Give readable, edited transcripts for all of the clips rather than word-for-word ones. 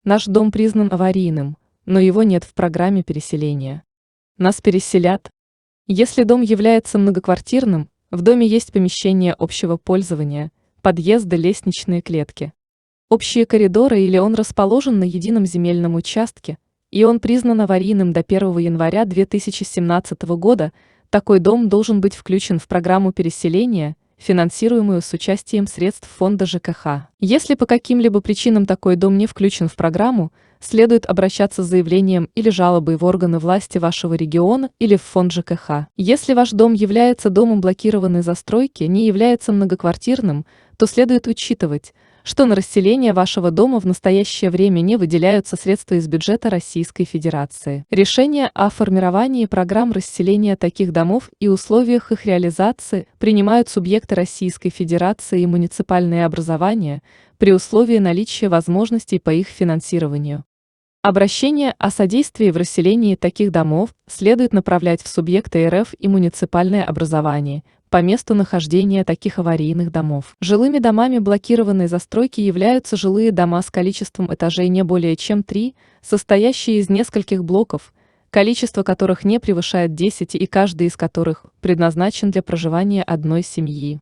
Наш дом признан аварийным, но его нет в программе переселения. Нас переселят. Если дом является многоквартирным, в доме есть помещения общего пользования, подъезды, лестничные клетки, общие коридоры или он расположен на едином земельном участке, и он признан аварийным до 1 января 2017 года, такой дом должен быть включен в программу переселения, финансируемую с участием средств фонда ЖКХ. Если по каким-либо причинам такой дом не включен в программу, следует обращаться с заявлением или жалобой в органы власти вашего региона или в фонд ЖКХ. Если ваш дом является домом блокированной застройки, не является многоквартирным, то следует учитывать, что на расселение вашего дома в настоящее время не выделяются средства из бюджета Российской Федерации. Решение о формировании программ расселения таких домов и условиях их реализации принимают субъекты Российской Федерации и муниципальные образования при условии наличия возможностей по их финансированию. Обращение о содействии в расселении таких домов следует направлять в субъекты РФ и муниципальное образование по месту нахождения таких аварийных домов. Жилыми домами блокированной застройки являются жилые дома с количеством этажей не более чем 3, состоящие из нескольких блоков, количество которых не превышает 10 и каждый из которых предназначен для проживания одной семьи.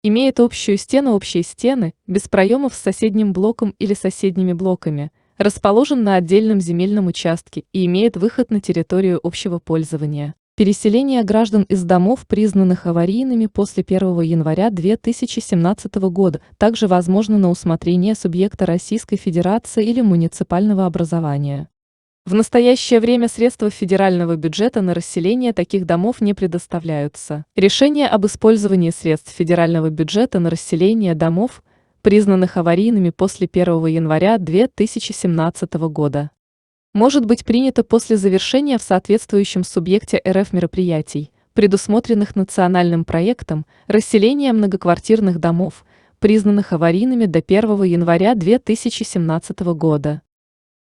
Имеет общую стену, общие стены, без проемов с соседним блоком или соседними блоками, расположен на отдельном земельном участке и имеет выход на территорию общего пользования. Переселение граждан из домов, признанных аварийными после 1 января 2017 года, также возможно на усмотрение субъекта Российской Федерации или муниципального образования. В настоящее время средства федерального бюджета на расселение таких домов не предоставляются. Решение об использовании средств федерального бюджета на расселение домов, признанных аварийными после 1 января 2017 года, может быть принято после завершения в соответствующем субъекте РФ мероприятий, предусмотренных национальным проектом расселения многоквартирных домов, признанных аварийными до 1 января 2017 года.